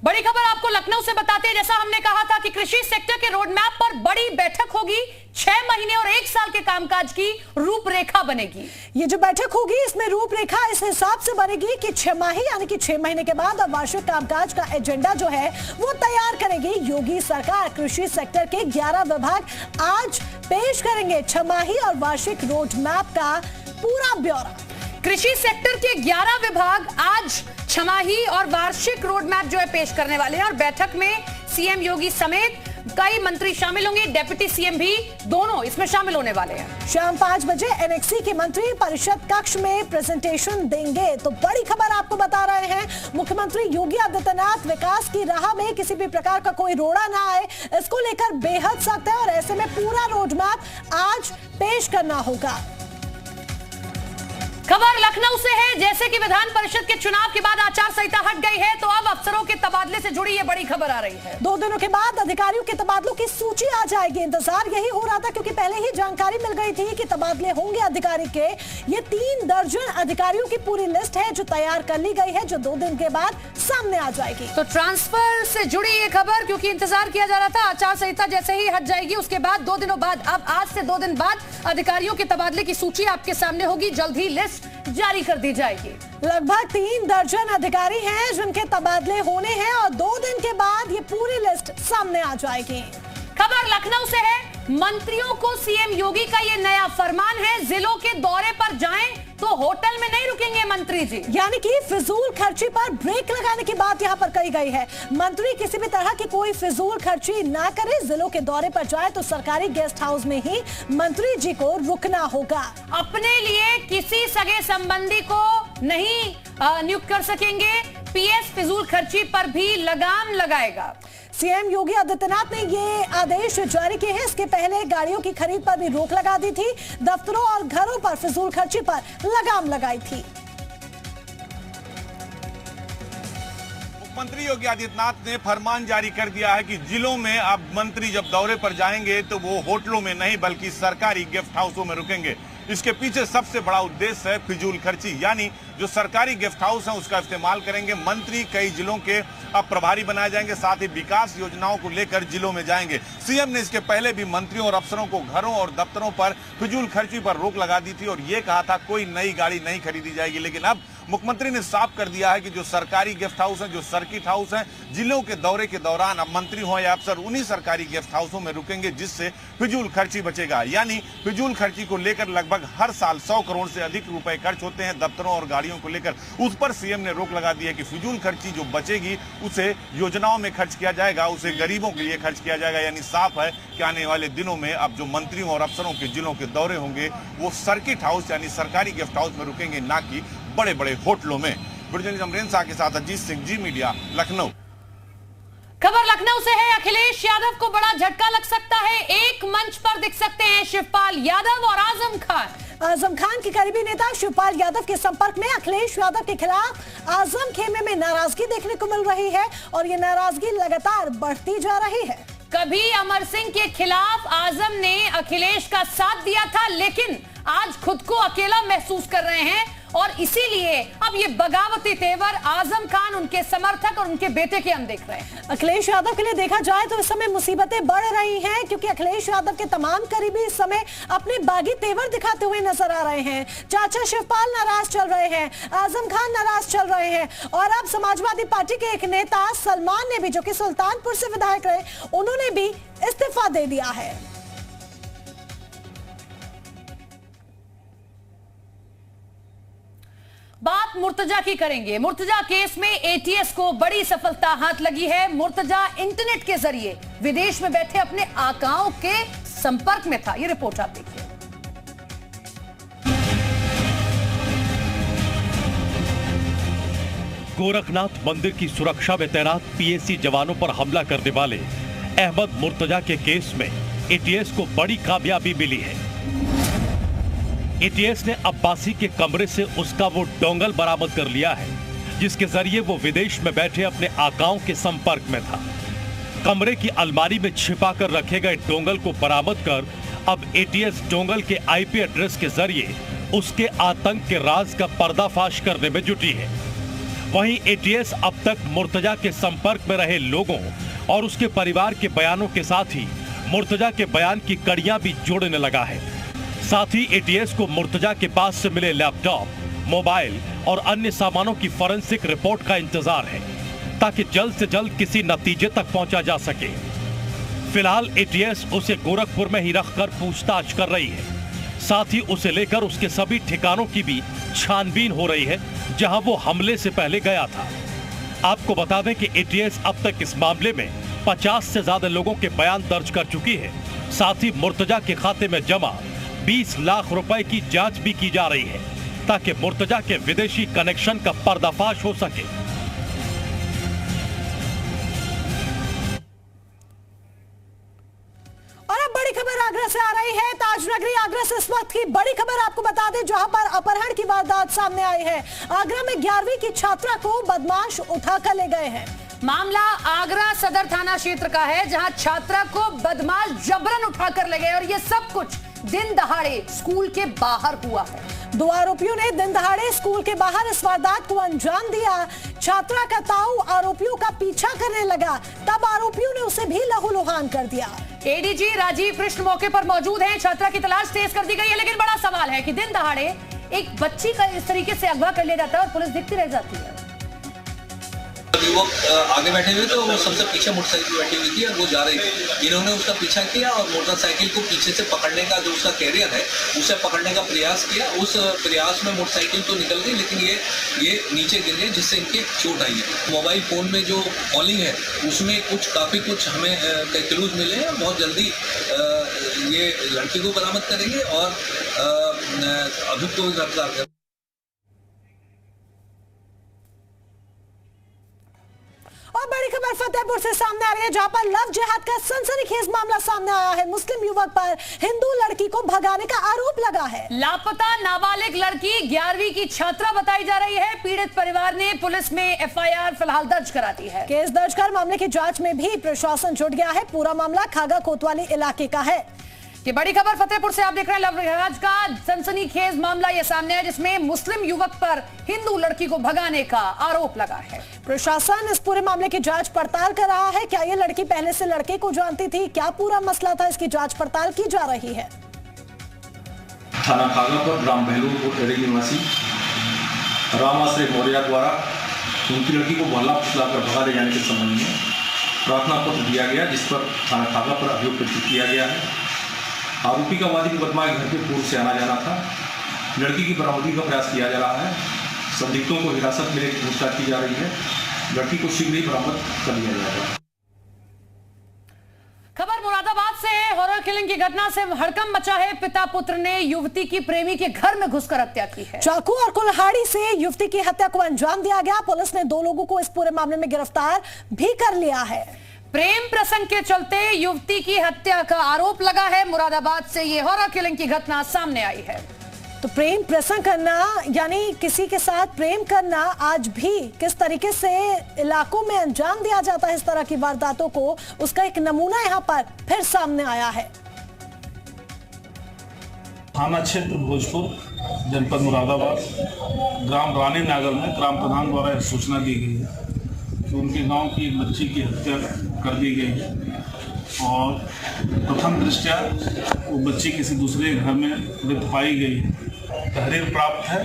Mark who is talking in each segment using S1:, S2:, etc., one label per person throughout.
S1: बड़ी खबर आपको लखनऊ से बताते हैं। जैसा हमने कहा था कि कृषि सेक्टर के रोड मैप पर बड़ी बैठक होगी। 6 महीने और 1 साल के कामकाज की रूपरेखा बनेगी।
S2: ये जो बैठक होगी इसमें रूपरेखा इस हिसाब से बनेगी कि 6 माही यानी कि 6 महीने के बाद अब वार्षिक कामकाज का एजेंडा जो है वो तैयार करेगी योगी सरकार। कृषि सेक्टर के 11 विभाग आज पेश करेंगे 6 माही और वार्षिक रोड मैप का पूरा ब्यौरा।
S1: कृषि सेक्टर के 11 विभाग आज छमाही और वार्षिक रोड मैप जो है पेश करने वाले हैं और बैठक में सीएम योगी समेत कई मंत्री शामिल होंगे। डिप्टी सीएम भी दोनों इसमें शामिल होने वाले हैं।
S2: शाम 5 बजे एनएक्सी के मंत्री परिषद कक्ष में प्रेजेंटेशन देंगे। तो बड़ी खबर आपको बता रहे हैं, मुख्यमंत्री योगी आदित्यनाथ विकास की राह में किसी भी प्रकार का कोई रोड़ा ना आए, इसको लेकर बेहद सख्त है और ऐसे में पूरा रोड मैप आज पेश करना होगा।
S1: खबर लखनऊ से है। जैसे कि विधान परिषद के चुनाव के बाद आचार संहिता हट गई है तो अब अफसरों के तबादले से जुड़ी ये बड़ी खबर आ रही है।
S2: 2 दिनों के बाद अधिकारियों के तबादलों की सूची आ जाएगी। इंतजार यही हो रहा था क्योंकि पहले ही जानकारी मिल गई थी कि तबादले होंगे अधिकारी के। ये 3 दर्जन अधिकारियों की पूरी लिस्ट है जो तैयार कर ली गई है, जो 2 दिन के बाद सामने आ जाएगी।
S1: तो ट्रांसफर से जुड़ी ये खबर, क्योंकि इंतजार किया जा रहा था आचार संहिता जैसे ही हट जाएगी उसके बाद 2 दिनों बाद, अब आज से 2 दिन बाद अधिकारियों के तबादले की सूची आपके सामने होगी। जल्द ही लिस्ट जारी कर दी जाएगी।
S2: लगभग 3 दर्जन अधिकारी हैं जिनके तबादले होने हैं और 2 दिन के बाद ये पूरी लिस्ट सामने आ जाएगी।
S1: खबर लखनऊ से है। मंत्रियों को सीएम योगी का ये नया फरमान है, जिलों के दौरे पर जाएं तो होटल में नहीं रुकेंगे मंत्री जी।
S2: यानी कि फिजूल खर्ची पर ब्रेक लगाने की बात यहाँ पर कही गई है। मंत्री किसी भी तरह की कोई फिजूल खर्ची ना करे, जिलों के दौरे पर जाए तो सरकारी गेस्ट हाउस में ही मंत्री जी को रुकना होगा।
S1: अपने लिए किसी सगे संबंधी को नहीं नियुक्त कर सकेंगे। पीएस फिजूल खर्ची पर भी लगाम लगाएगा।
S2: सीएम योगी आदित्यनाथ ने ये आदेश जारी किए हैं। इसके पहले गाड़ियों की खरीद पर भी रोक लगा दी थी। दफ्तरों और घरों पर फिजूल खर्ची पर लगाम लगाई थी।
S3: मुख्यमंत्री योगी आदित्यनाथ ने फरमान जारी कर दिया है कि जिलों में अब मंत्री जब दौरे पर जाएंगे तो वो होटलों में नहीं बल्कि सरकारी गेस्ट हाउसों में रुकेंगे। इसके पीछे सबसे बड़ा उद्देश्य है फिजूल खर्ची, यानी जो सरकारी गेस्ट हाउस है उसका इस्तेमाल करेंगे। मंत्री कई जिलों के अब प्रभारी बनाए जाएंगे, साथ ही विकास योजनाओं को लेकर जिलों में जाएंगे। सीएम ने इसके पहले भी मंत्रियों और अफसरों को घरों और दफ्तरों पर फिजूल खर्ची पर रोक लगा दी थी और ये कहा था कोई नई गाड़ी नहीं खरीदी जाएगी। लेकिन अब मुख्यमंत्री ने साफ कर दिया है कि जो सरकारी गेस्ट हाउस हैं, जो सर्किट हाउस हैं, जिलों के दौरे के दौरान अब मंत्री हो या अफसर उन्हीं सरकारी गेस्ट हाउसों में रुकेंगे, जिससे फिजूल खर्ची बचेगा। यानी फिजूल खर्ची को लेकर लगभग हर साल 100 करोड़ से अधिक रुपए खर्च होते हैं दफ्तरों और गाड़ियों को लेकर। उस पर सीएम ने रोक लगा दी है कि फिजूल खर्ची जो बचेगी उसे योजनाओं में खर्च किया जाएगा, उसे गरीबों के लिए खर्च किया जाएगा। यानी साफ है कि आने वाले दिनों में अब जो मंत्रियों और अफसरों के जिलों के दौरे होंगे वो सर्किट हाउस यानी सरकारी गेस्ट हाउस में रुकेंगे, ना कि बड़े बड़े होटलों में। अमरेंद्र शाह के साथ अजीत सिंह, जी मीडिया, लखनऊ।
S1: खबर लखनऊ से है। अखिलेश यादव को बड़ा झटका लग सकता है। एक मंच पर दिख सकते हैं शिवपाल यादव और आजम खान।
S2: आजम खान के करीबी नेता शिवपाल यादव के संपर्क में अखिलेश यादव के खिलाफ आजम खेमे में नाराजगी देखने को मिल रही है और ये नाराजगी लगातार बढ़ती जा रही है।
S1: कभी अमर सिंह के खिलाफ आजम ने अखिलेश का साथ दिया था, लेकिन आज खुद को अकेला महसूस कर रहे हैं और इसीलिए अब ये बगावती तेवर आजम खान, उनके समर्थक और उनके बेटे के हम देख रहे हैं।
S2: अखिलेश यादव के लिए देखा जाए तो इस समय मुसीबतें बढ़ रही हैं क्योंकि अखिलेश यादव के तमाम करीबी इस समय अपने बागी तेवर दिखाते हुए नजर आ रहे हैं। चाचा शिवपाल नाराज चल रहे हैं, आजम खान नाराज चल रहे हैं और अब समाजवादी पार्टी के एक नेता सलमान ने भी, जो कि सुल्तानपुर से विधायक रहे, उन्होंने भी इस्तीफा दे दिया है।
S1: बात मुर्तजा की करेंगे। मुर्तजा केस में एटीएस को बड़ी सफलता हाथ लगी है। मुर्तजा इंटरनेट के जरिए विदेश में बैठे अपने आकाओं के संपर्क में था। ये रिपोर्ट आप देखिए।
S4: गोरखनाथ मंदिर की सुरक्षा में तैनात पीएसी जवानों पर हमला करने वाले अहमद मुर्तजा के केस में एटीएस को बड़ी कामयाबी मिली है। एटीएस ने अब्बासी के कमरे से उसका वो डोंगल बरामद कर लिया है जिसके जरिए वो विदेश में बैठे अपने आकाओं के संपर्क में था। कमरे की अलमारी में छिपाकर रखे गए डोंगल को बरामद कर अब एटीएस डोंगल के आईपी एड्रेस के जरिए उसके आतंक के राज का पर्दाफाश करने में जुटी है। वहीं एटीएस अब तक मुर्तजा के संपर्क में रहे लोगों और उसके परिवार के बयानों के साथ ही मुर्तजा के बयान की कड़ियां भी जोड़ने लगा है। साथ ही एटीएस को मुर्तजा के पास से मिले लैपटॉप, मोबाइल और अन्य सामानों की फॉरेंसिक रिपोर्ट का इंतजार है ताकि जल्द से जल्द किसी नतीजे तक पहुंचा जा सके। फिलहाल एटीएस उसे गोरखपुर में ही रखकर पूछताछ कर रही है। साथ ही उसे लेकर उसके सभी ठिकानों की भी छानबीन हो रही है जहां वो हमले से पहले गया था। आपको बता दें कि एटीएस अब तक इस मामले में 50 से ज्यादा लोगों के बयान दर्ज कर चुकी है। साथ ही मुर्तजा के खाते में जमा 20 लाख रुपए की जांच भी की जा रही है ताकि मुर्तजा के विदेशी कनेक्शन का पर्दाफाश हो सके।
S2: और अब बड़ी खबर आगरा से आ रही है। ताजनगरी आगरा से इस वक्त की बड़ी खबर आपको बता दें, जहां पर अपहरण की वारदात सामने आई है। आगरा में 11वीं की छात्रा को बदमाश उठाकर ले गए हैं।
S1: मामला आगरा सदर थाना क्षेत्र का है, जहां छात्रा को बदमाश जबरन उठाकर ले गए और ये सब कुछ दिन दहाड़े स्कूल के बाहर हुआ है।
S2: 2 आरोपियों ने दिन दहाड़े स्कूल के बाहर इस वारदात को अंजाम दिया। छात्रा का ताऊ आरोपियों का पीछा करने लगा, तब आरोपियों ने उसे भी लहूलुहान कर दिया।
S1: एडीजी राजीव कृष्ण मौके पर मौजूद हैं। छात्रा की तलाश तेज कर दी गई है, लेकिन बड़ा सवाल है कि दिन दहाड़े एक बच्ची का इस तरीके से अगवा कर लिया जाता है और पुलिस दिखती रह जाती है।
S5: युवक आगे बैठे हुए तो वो सबसे पीछे मोटरसाइकिल बैठी हुई थी और वो जा रही थी। इन्होंने उसका पीछा किया और मोटरसाइकिल को पीछे से पकड़ने का जो उसका कैरियर है उसे पकड़ने का प्रयास किया। उस प्रयास में मोटरसाइकिल तो निकल गई, लेकिन ये नीचे गिर गए जिससे इनकी चोट आई है। मोबाइल फोन में जो कॉलिंग है उसमें काफ़ी कुछ हमें क्लूज मिले हैं। बहुत जल्दी ये लड़की को बरामद करेंगे और अभियुक्त को गिरफ्तार करेंगे।
S2: और बड़ी खबर फतेहपुर से सामने आ रही है, जहां पर लव जिहाद का सनसनीखेज मामला सामने आया है। मुस्लिम युवक पर हिंदू लड़की को भगाने का आरोप लगा है।
S1: लापता नाबालिग लड़की 11वीं की छात्रा बताई जा रही है। पीड़ित परिवार ने पुलिस में एफआईआर फिलहाल दर्ज करा दी है।
S2: केस दर्ज कर मामले की जांच में भी प्रशासन जुट गया है। पूरा मामला खागा कोतवाली इलाके का है।
S1: ये बड़ी खबर फतेहपुर से आप देख रहे हैं। लव जिहाद का सनसनीखेज मामला ये सामने है, जिसमें मुस्लिम युवक पर हिंदू लड़की को भगाने का आरोप लगा है।
S2: प्रशासन इस पूरे मामले की जांच पड़ताल कर रहा है। क्या ये लड़की पहले से लड़के को जानती थी, क्या पूरा मसला था, इसकी जांच पड़ताल की जा रही है।
S6: थाना खागापुर ग्राम बहलूरपुर एरिया निवासी रामाश्रय मौर्य द्वारा उनकी लड़की को बहला फुसलाकर भगा ले जाने के संबंध में प्रार्थना पत्र दिया गया, जिस पर थाना खागापुर अभियोग प्रस्तुत किया गया है। आरोपी का वादी मुकदमा घर के पूर्व से आना जाना था। लड़की की बरामदगी का प्रयास किया जा रहा है। संदिग्धों को हिरासत में लेकर पूछताछ की जा रही है। लड़की को शीघ्र ही बरामद कर लिया जाएगा।
S1: खबर मुरादाबाद से है। हॉरर किलिंग की घटना से हड़कंप मचा है। पिता पुत्र ने युवती की प्रेमी के घर में घुसकर हत्या की है।
S2: चाकू और कुल्हाड़ी से युवती की हत्या को अंजाम दिया गया। पुलिस ने 2 लोगों को इस पूरे मामले में गिरफ्तार भी कर लिया है।
S1: प्रेम प्रसंग के चलते युवती की हत्या का आरोप लगा है। मुरादाबाद से ये हॉरर किलिंग की घटना सामने आई है।
S2: तो प्रेम प्रसंग करना यानी किसी के साथ प्रेम करना आज भी किस तरीके से इलाकों में अंजाम दिया जाता है इस तरह की वारदातों को, उसका एक नमूना यहां पर फिर सामने आया है।
S7: थाना क्षेत्र भोजपुर, जनपद मुरादाबाद, ग्राम रानी नागल में ग्राम प्रधान द्वारा यह सूचना दी गई है कि उनके गांव की एक बच्ची की हत्या कर दी गई है और प्रथम दृष्टया वो बच्ची किसी दूसरे घर में मृत पाई गई है। तहरीर प्राप्त है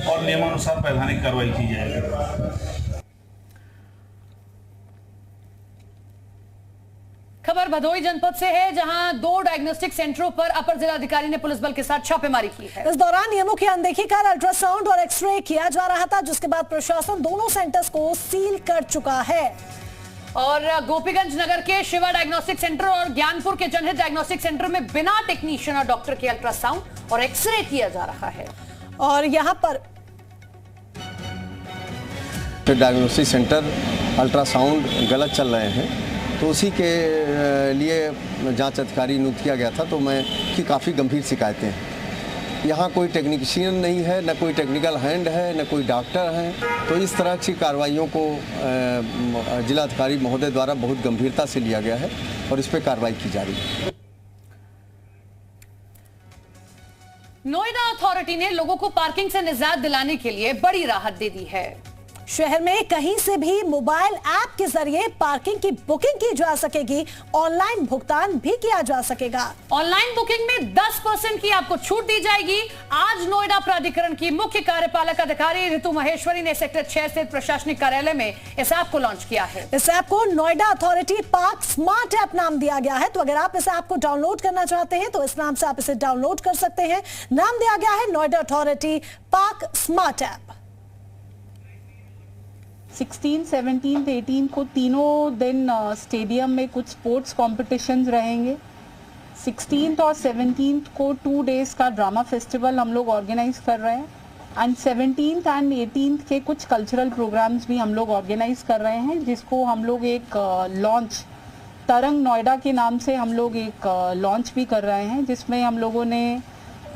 S7: और नियमानुसार वैधानिक कार्रवाई की जाएगी।
S1: खबर भदोही जनपद से है, जहां 2 डायग्नोस्टिक सेंटरों पर अपर जिलाधिकारी ने पुलिस बल के साथ छापेमारी की है।
S2: इस दौरान नियमों की अनदेखी कर अल्ट्रासाउंड और एक्सरे किया जा रहा था, जिसके बाद प्रशासन दोनों सेंटर्स को सील कर चुका है।
S1: और गोपीगंज नगर के शिवा डायग्नोस्टिक सेंटर और ज्ञानपुर के जनहित डायग्नोस्टिक सेंटर में बिना टेक्नीशियन और डॉक्टर के अल्ट्रासाउंड और एक्सरे किया जा रहा है।
S2: और यहां पर
S8: डायग्नोस्टिक सेंटर अल्ट्रासाउंड गलत चल रहे हैं, तो उसी के लिए जांच अधिकारी नियुक्त किया गया था। तो मैं की काफ़ी गंभीर शिकायतें हैं। यहाँ कोई टेक्नीशियन नहीं है, न कोई टेक्निकल हैंड है, न कोई डॉक्टर है। तो इस तरह की कार्रवाइयों को जिलाधिकारी महोदय द्वारा बहुत गंभीरता से लिया गया है और इस पर कार्रवाई की जा रही है।
S1: नोएडा अथॉरिटी ने लोगों को पार्किंग से निजात दिलाने के लिए बड़ी राहत दे दी है।
S2: शहर में कहीं से भी मोबाइल ऐप के जरिए पार्किंग की बुकिंग की जा सकेगी, ऑनलाइन भुगतान भी किया जा सकेगा।
S1: ऑनलाइन बुकिंग में 10% की आपको छूट दी जाएगी। आज नोएडा प्राधिकरण की मुख्य कार्यपालक अधिकारी ऋतु महेश्वरी ने सेक्टर 6 स्थित प्रशासनिक कार्यालय में इस ऐप को लॉन्च किया है।
S2: इस ऐप को Noida authority park smart app नाम दिया गया है। तो अगर आप इस ऐप को डाउनलोड करना चाहते हैं तो इस नाम से आप इसे डाउनलोड कर सकते हैं। नाम दिया गया है Noida authority park smart app.
S9: 16, 17, 18 को तीनों दिन स्टेडियम में कुछ स्पोर्ट्स कॉम्पिटिशन्स रहेंगे। 16 और 17 को 2 डेज का ड्रामा फेस्टिवल हम लोग ऑर्गेनाइज कर रहे हैं एंड 17 एंड 18 के कुछ कल्चरल प्रोग्राम्स भी हम लोग ऑर्गेनाइज कर रहे हैं, जिसको हम लोग एक लॉन्च तरंग नोएडा के नाम से हम लोग एक लॉन्च भी कर रहे हैं, जिसमें हम लोगों ने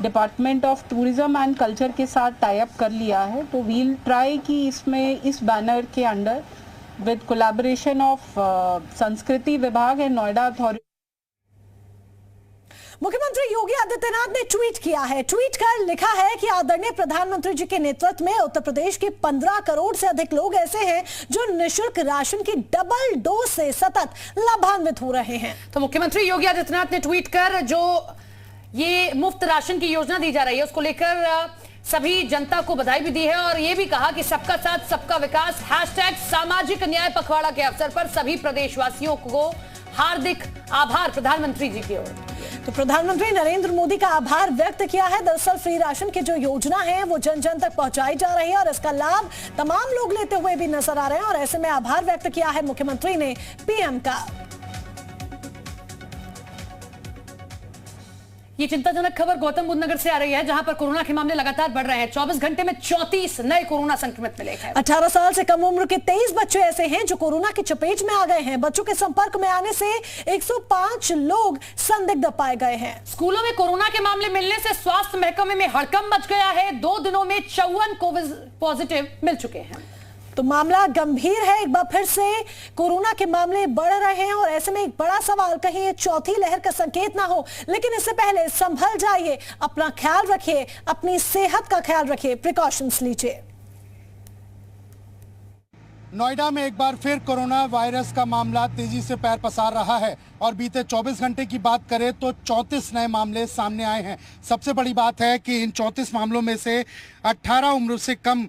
S9: department of tourism and culture के साथ टाई अप कर लिया है। तो वील ट्राई कि इसमें इस बैनर के अंडर विद कोलैबोरेशन ऑफ संस्कृति विभाग एंड नोएडा अथॉरिटी।
S2: मुख्यमंत्री योगी आदित्यनाथ ने ट्वीट किया है। ट्वीट कर लिखा है कि आदरणीय प्रधानमंत्री जी के नेतृत्व में उत्तर प्रदेश के 15 करोड़ से अधिक लोग ऐसे हैं जो निःशुल्क राशन की डबल डोज से सतत लाभान्वित हो रहे हैं।
S1: तो मुख्यमंत्री योगी आदित्यनाथ ने ट्वीट कर जो ये मुफ्त राशन की योजना दी जा रही है उसको लेकर सभी जनता को बधाई भी दी है और ये भी कहा कि सबका साथ सबका विकास #सामाजिक न्याय पखवाड़ा के अवसर पर सभी प्रदेशवासियों को हार्दिक आभार प्रधानमंत्री जी की ओर।
S2: तो प्रधानमंत्री नरेंद्र मोदी का आभार व्यक्त किया है। दरअसल फ्री राशन की जो योजना है वो जन जन तक पहुंचाई जा रही है और इसका लाभ तमाम लोग लेते हुए भी नजर आ रहे हैं और ऐसे में आभार व्यक्त किया है मुख्यमंत्री ने पीएम का।
S1: ये चिंताजनक खबर गौतम बुद्ध नगर से आ रही है, जहां पर कोरोना के मामले लगातार बढ़ रहे हैं। 24 घंटे में 34 नए कोरोना संक्रमित मिले हैं।
S2: 18 साल से कम उम्र के 23 बच्चे ऐसे हैं जो कोरोना की चपेट में आ गए हैं। बच्चों के संपर्क में आने से 105 लोग संदिग्ध पाए गए हैं।
S1: स्कूलों में कोरोना के मामले मिलने से स्वास्थ्य महकमे में हड़कंप मच गया है। 2 दिनों में 54 कोविड पॉजिटिव मिल चुके हैं।
S2: तो मामला गंभीर है। एक बार फिर से कोरोना के मामले बढ़ रहे हैं और ऐसे में एक बड़ा सवाल, कहीं ये चौथी लहर का संकेत ना हो। लेकिन इससे पहले संभल जाइए, अपना ख्याल रखिए, अपनी सेहत का ख्याल रखिए, प्रिकॉशंस लीजिए।
S10: नोएडा में एक बार फिर कोरोना वायरस का मामला तेजी से पैर पसार रहा है और बीते 24 घंटे की बात करें तो 34 नए मामले सामने आए हैं। सबसे बड़ी बात है कि इन 34 मामलों में से 18 उम्र से कम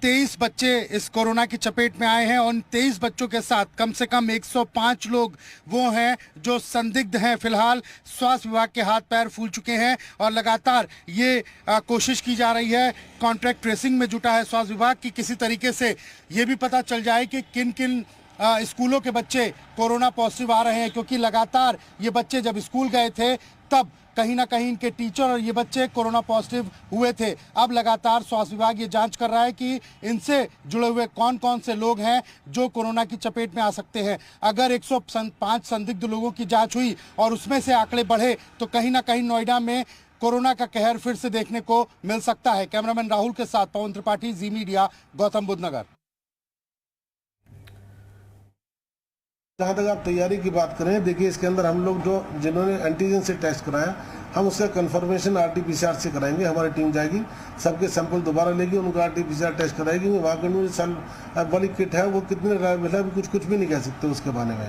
S10: 23 बच्चे इस कोरोना की चपेट में आए हैं और 23 बच्चों के साथ कम से कम 105 लोग वो हैं जो संदिग्ध हैं। फिलहाल स्वास्थ्य विभाग के हाथ पैर फूल चुके हैं और लगातार ये कोशिश की जा रही है, कॉन्ट्रैक्ट ट्रेसिंग में जुटा है स्वास्थ्य विभाग की किसी तरीके से ये भी पता चल जाए कि किन किन स्कूलों के बच्चे कोरोना पॉजिटिव आ रहे हैं, क्योंकि लगातार ये बच्चे जब स्कूल गए थे तब कहीं ना कहीं इनके टीचर और ये बच्चे कोरोना पॉजिटिव हुए थे। अब लगातार स्वास्थ्य विभाग ये जांच कर रहा है कि इनसे जुड़े हुए कौन कौन से लोग हैं जो कोरोना की चपेट में आ सकते हैं। अगर 105 संदिग्ध लोगों की जांच हुई और उसमें से आंकड़े बढ़े तो कहीं ना कहीं नोएडा में कोरोना का कहर फिर से देखने को मिल सकता है। कैमरामैन राहुल के साथ पवन त्रिपाठी, जी मीडिया, गौतम बुद्ध नगर।
S11: जहाँ तक आप तैयारी की बात करें, देखिए इसके अंदर हम लोग जो जिन्होंने एंटीजन से टेस्ट कराया हम उसका कंफर्मेशन RT-PCR से कराएंगे। हमारी टीम जाएगी, सबके सैंपल दोबारा लेगी, उनका RT-PCR टेस्ट कराएगी। वहाँ की साल वाली किट है वो कितने रिलायबल है कुछ भी नहीं कह सकते उसके बारे में।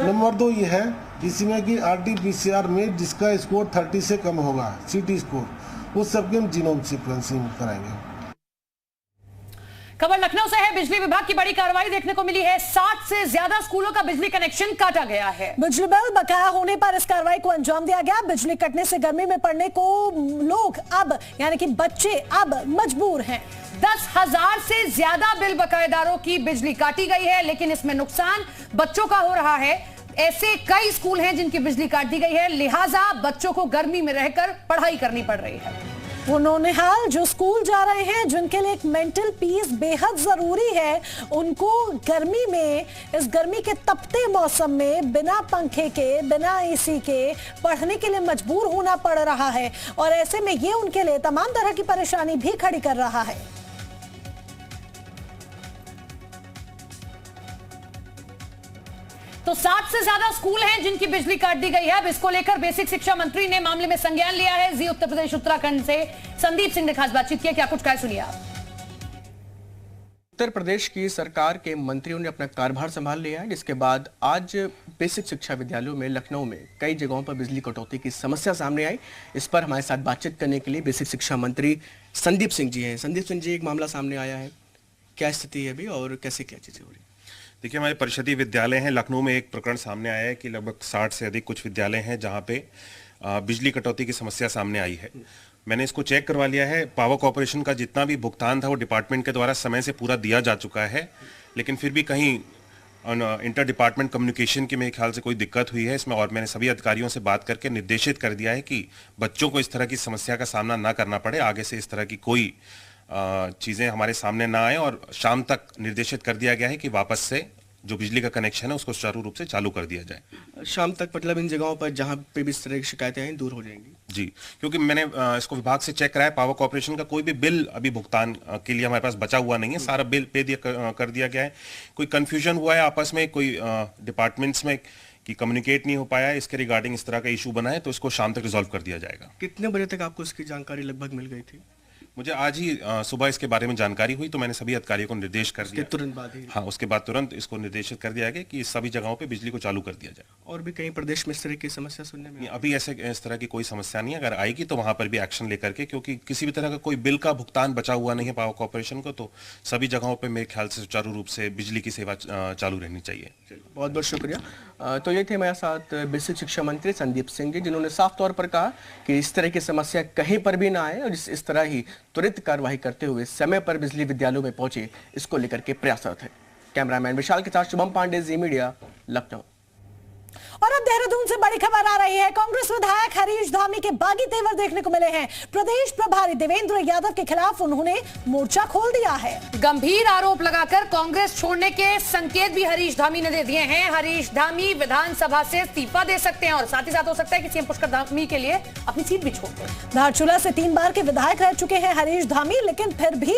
S11: नंबर 2 ये है इसमें कि RT-PCR में जिसका स्कोर 30 से कम होगा, CT स्कोर, उस सबके हम जीनोम सीक्वेंसिंग कराएंगे।
S1: खबर लखनऊ से है। बिजली विभाग की बड़ी कार्रवाई देखने को मिली है। 60 से ज्यादा स्कूलों का बिजली कनेक्शन काटा गया है।
S2: बिजली बिल बकाया होने पर इस कार्रवाई को अंजाम दिया गया। बिजली कटने से गर्मी में पड़ने को लोग अब यानी कि बच्चे अब मजबूर हैं।
S1: 10,000 से ज्यादा बिल बकायेदारों की बिजली काटी गई है, लेकिन इसमें नुकसान बच्चों का हो रहा है। ऐसे कई स्कूल हैं जिनकी बिजली काट दी गई है, लिहाजा बच्चों को गर्मी में रहकर पढ़ाई करनी पड़ रही है।
S2: वो नौनिहाल जो स्कूल जा रहे हैं, जिनके लिए एक मेंटल पीस बेहद जरूरी है, उनको गर्मी में, इस गर्मी के तपते मौसम में बिना पंखे के, बिना AC के पढ़ने के लिए मजबूर होना पड़ रहा है और ऐसे में ये उनके लिए तमाम तरह की परेशानी भी खड़ी कर रहा है।
S1: तो 60 से ज्यादा स्कूल हैं जिनकी बिजली काट दी गई है। अब इसको लेकर बेसिक शिक्षा मंत्री ने मामले में संज्ञान लिया है। जी उत्तर प्रदेश उत्तराखंड से संदीप सिंह ने खास बातचीत की। क्या कुछ कहा, सुनिए आप।
S12: उत्तर प्रदेश की सरकार के मंत्रियों ने अपना कार्यभार संभाल लिया है, जिसके बाद आज बेसिक शिक्षा विद्यालयों में लखनऊ में कई जगहों पर बिजली कटौती की समस्या सामने आई। इस पर हमारे साथ बातचीत करने के लिए बेसिक शिक्षा मंत्री संदीप सिंह जी हैं। संदीप सिंह जी, एक मामला सामने आया है, क्या स्थिति है अभी और कैसे क्या चीज़ें हो रही है?
S13: देखिए, हमारे परिषदीय विद्यालय हैं लखनऊ में, एक प्रकरण सामने आया है कि लगभग 60 से अधिक कुछ विद्यालय हैं जहाँ पे बिजली कटौती की समस्या सामने आई है। मैंने इसको चेक करवा लिया है। पावर कॉर्पोरेशन का जितना भी भुगतान था वो डिपार्टमेंट के द्वारा समय से पूरा दिया जा चुका है, लेकिन फिर भी कहीं इंटर डिपार्टमेंट कम्युनिकेशन की मेरे ख्याल से कोई दिक्कत हुई है इसमें, और मैंने सभी अधिकारियों से बात करके निर्देशित कर दिया है कि बच्चों को इस तरह की समस्या का सामना ना करना पड़े, आगे से इस तरह की कोई चीज़ें हमारे सामने ना आए, और शाम तक निर्देशित कर दिया गया है कि वापस से जो बिजली का कनेक्शन है उसको सुचारू रूप से चालू कर दिया जाए।
S12: शाम तक मतलब इन जगहों पर जहां पे भी इस तरह की शिकायतें हैं दूर हो जाएंगी?
S13: जी, क्योंकि मैंने इसको विभाग से चेक कराया, पावर कॉर्पोरेशन का कोई भी बिल अभी भुगतान के लिए हमारे पास बचा हुआ नहीं है, सारा बिल पे कर दिया गया है। कोई कंफ्यूजन हुआ है आपस में, कोई डिपार्टमेंट्स में कि कम्युनिकेट नहीं हो पाया है, इसके रिगार्डिंग इस तरह का इशू बना है, तो इसको शाम तक रिजॉल्व कर दिया जाएगा।
S12: कितने बजे तक आपको इसकी जानकारी लगभग मिल गई थी?
S13: मुझे आज ही सुबह इसके बारे में जानकारी हुई, तो मैंने सभी अधिकारियों को निर्देश कर दिया
S12: तुरंत बाद ही।
S13: हाँ, उसके बाद तुरंत इसको निर्देशित कर दिया गया कि सभी जगहों पे बिजली को चालू कर दिया जाए।
S12: और भी कहीं प्रदेश में इस तरह की समस्या सुनने में?
S13: अभी ऐसे इस तरह की कोई समस्या नहीं है, अगर आएगी तो वहां पर भी एक्शन लेकर के, क्योंकि किसी भी तरह का कोई बिल का भुगतान बचा हुआ नहीं है पावर कॉर्पोरेशन को, तो सभी जगहों पर मेरे ख्याल से सुचारू रूप से बिजली की सेवा चालू रहनी चाहिए।
S12: बहुत बहुत शुक्रिया। तो ये थे हमारे साथ बेसिक शिक्षा मंत्री संदीप सिंह जी, जिन्होंने साफ तौर पर कहा कि इस तरह की समस्या कहीं पर भी ना आए और इस तरह ही त्वरित कार्रवाई करते हुए समय पर बिजली विद्यालयों में पहुंचे, इसको लेकर के प्रयासरत है। कैमरामैन विशाल के साथ शुभम पांडे, जी मीडिया, लखनऊ।
S2: और अब देहरादून से बड़ी खबर आ रही है। कांग्रेस विधायक हरीश धामी के बागी तेवर देखने को मिले हैं। प्रदेश प्रभारी देवेंद्र यादव के खिलाफ उन्होंने मोर्चा खोल दिया है।
S1: गंभीर आरोप लगाकर कांग्रेस छोड़ने के संकेत भी हरीश धामी ने दे दिए हैं। हरीश धामी विधानसभा से इस्तीफा दे सकते हैं और साथ ही साथ हो सकता है कि सीएम पुष्कर धामी के लिए अपनी सीट भी छोड़ दें।
S2: धारचूला से 3 बार के विधायक रह चुके हैं हरीश धामी, लेकिन फिर भी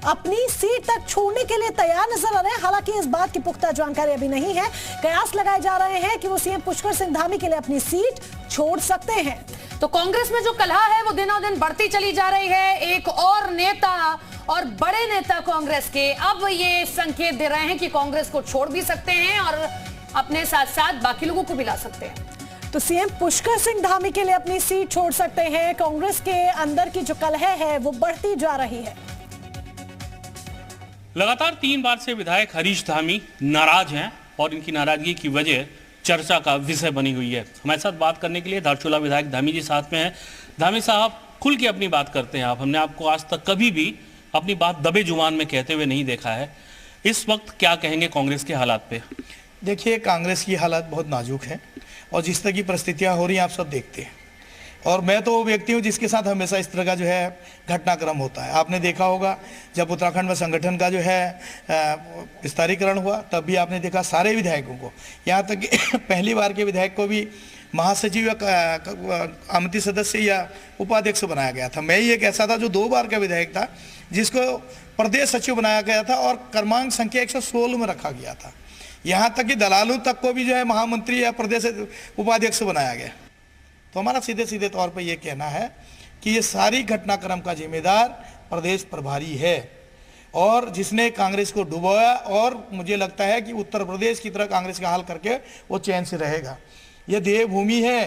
S2: अपनी सीट तक छोड़ने के लिए तैयार नजर आ रहे हैं। हालांकि इस बात की पुख्ता जानकारी अभी नहीं है। कयास लगाए जा रहे हैं कि वो सीएम पुष्कर सिंह धामी के लिए अपनी सीट छोड़ सकते हैं।
S1: तो कांग्रेस में जो कलह है वो दिनों दिन बढ़ती चली जा रही है। एक और नेता और बड़े नेता कांग्रेस के अब ये संकेत दे रहे हैं कि कांग्रेस को छोड़ भी सकते हैं और अपने साथ साथ बाकी लोगों को भी ला सकते हैं।
S2: तो सीएम पुष्कर सिंह धामी के लिए अपनी सीट छोड़ सकते हैं। कांग्रेस के अंदर की जो कलह है वो बढ़ती जा रही है।
S7: लगातार 3 बार से विधायक हरीश धामी नाराज हैं और इनकी नाराजगी की वजह चर्चा का विषय बनी हुई है। हमारे साथ बात करने के लिए धारचूला विधायक धामी जी साथ में हैं। धामी साहब, खुल के अपनी बात करते हैं आप। हमने आपको आज तक कभी भी अपनी बात दबे जुबान में कहते हुए नहीं देखा है। इस वक्त क्या कहेंगे कांग्रेस के हालात पे?
S14: देखिए, कांग्रेस की हालात बहुत नाजुक है और जिस तरह की परिस्थितियां हो रही हैं आप सब देखते हैं, और मैं तो वो व्यक्ति हूँ जिसके साथ हमेशा इस तरह का जो है घटनाक्रम होता है। आपने देखा होगा जब उत्तराखंड में संगठन का जो है विस्तारीकरण हुआ, तब भी आपने देखा सारे विधायकों को, यहाँ तक कि पहली बार के विधायक को भी महासचिव या आमंत्रित सदस्य या उपाध्यक्ष बनाया गया था। मैं ही एक ऐसा था जो 2 बार का विधायक था जिसको प्रदेश सचिव बनाया गया था और क्रमांक संख्या 116 में रखा गया था। यहाँ तक कि दलालों तक को भी जो है महामंत्री या प्रदेश उपाध्यक्ष बनाया गया। तो हमारा सीधे सीधे तौर पर यह कहना है कि ये सारी घटनाक्रम का जिम्मेदार प्रदेश प्रभारी है और जिसने कांग्रेस को डुबोया, और मुझे लगता है कि उत्तर प्रदेश की तरह कांग्रेस का हाल करके वो चैन से रहेगा। यह देवभूमि है।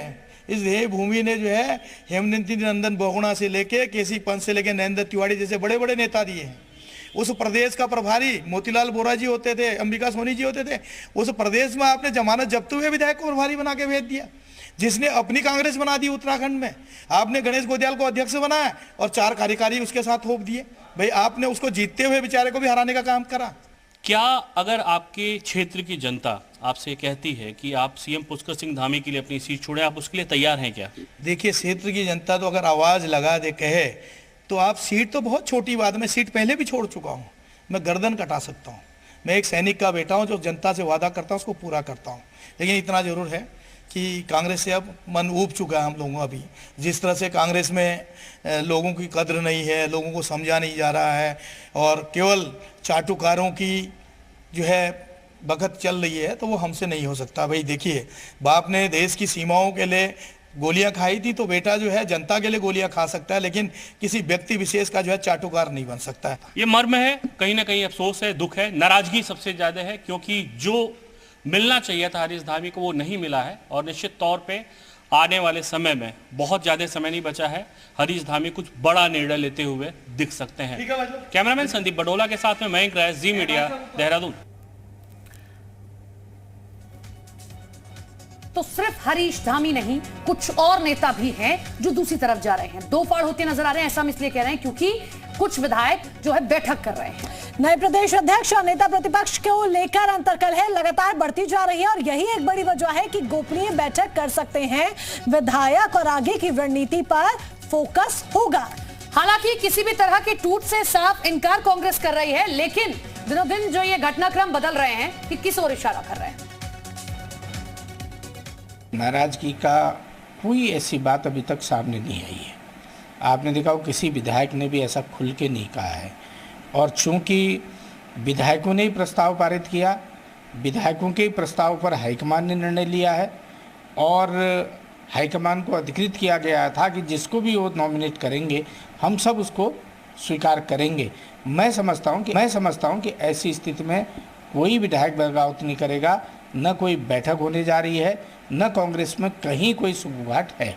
S14: इस देवभूमि ने जो है हेमंती नंदन बहुगुणा से लेके केसी पंत से लेके नरेंद्र तिवारी जैसे बड़े बड़े नेता दिए हैं। उस प्रदेश का प्रभारी मोतीलाल बोरा जी होते थे, अंबिका सोनी जी होते थे। उस प्रदेश में आपने जमानत जब्त हुए विधायक को प्रभारी बना के भेज दिया, जिसने अपनी कांग्रेस बना दी उत्तराखंड में। आपने गणेश गोदियाल को अध्यक्ष बनाया और 4 कार्यकारी उसके साथ थोप दिए। भाई, आपने उसको जीतते हुए बेचारे को भी हराने का काम करा।
S7: क्या अगर आपके क्षेत्र की जनता आपसे कहती है कि आप सीएम पुष्कर सिंह धामी के लिए अपनी सीट छोड़ें, आप उसके लिए तैयार हैं क्या?
S14: देखिए, क्षेत्र की जनता तो अगर आवाज़ लगा दे कहे तो आप सीट तो बहुत छोटी बात है। मैं सीट पहले भी छोड़ चुका हूँ, मैं गर्दन कटा सकता हूँ। मैं एक सैनिक का बेटा हूँ जो जनता से वादा करता हूँ उसको पूरा करता हूँ। लेकिन इतना जरूर है कि कांग्रेस से अब मन ऊब चुका है हम लोगों अभी। जिस तरह से कांग्रेस में लोगों की कद्र नहीं है, लोगों को समझा नहीं जा रहा है और केवल चाटुकारों की जो है बखत चल रही है, तो वो हमसे नहीं हो सकता। भाई देखिए, बाप ने देश की सीमाओं के लिए गोलियां खाई थी, तो बेटा जो है जनता के लिए गोलियां खा सकता है, लेकिन किसी व्यक्ति विशेष का जो है चाटुकार नहीं बन सकता है।
S15: ये मर्म है, कहीं ना कहीं अफसोस है, दुख है, नाराजगी सबसे ज्यादा है, क्योंकि जो मिलना चाहिए था हरीश धामी को वो नहीं मिला है। और निश्चित तौर पे आने वाले समय में, बहुत ज्यादा समय नहीं बचा है, हरीश धामी कुछ बड़ा निर्णय लेते हुए दिख सकते हैं। कैमरामैन संदीप बडोला के साथ में मयंक राय, जी मीडिया, देहरादून।
S1: तो सिर्फ हरीश धामी नहीं, कुछ और नेता भी हैं जो दूसरी तरफ जा रहे हैं। दो फाड़ होते नजर आ रहे हैं। ऐसा हम इसलिए कह रहे हैं क्योंकि कुछ विधायक जो है बैठक कर रहे हैं।
S2: नए प्रदेश अध्यक्ष और नेता प्रतिपक्ष को लेकर अंतर्कलह लगातार बढ़ती जा रही है और यही एक बड़ी वजह है कि गोपनीय बैठक कर सकते हैं विधायक और आगे की रणनीति पर फोकस होगा।
S1: हालांकि किसी भी तरह के टूट से साफ इनकार कांग्रेस कर रही है, लेकिन दिनों दिन जो ये घटनाक्रम बदल रहे हैं कि किस ओर इशारा कर रहे हैं।
S16: नाराजगी का कोई ऐसी बात अभी तक सामने नहीं आई है। आपने देखा हो किसी विधायक ने भी ऐसा खुल के नहीं कहा है। और चूंकि विधायकों ने ही प्रस्ताव पारित किया, विधायकों के प्रस्ताव पर हाईकमान ने निर्णय लिया है और हाईकमान को अधिकृत किया गया था कि जिसको भी वो नॉमिनेट करेंगे हम सब उसको स्वीकार करेंगे। मैं समझता हूं कि ऐसी स्थिति में कोई विधायक बगावत नहीं करेगा, न कोई बैठक होने जा रही है, न कांग्रेस में कहीं कोई सुगबुगाहट है।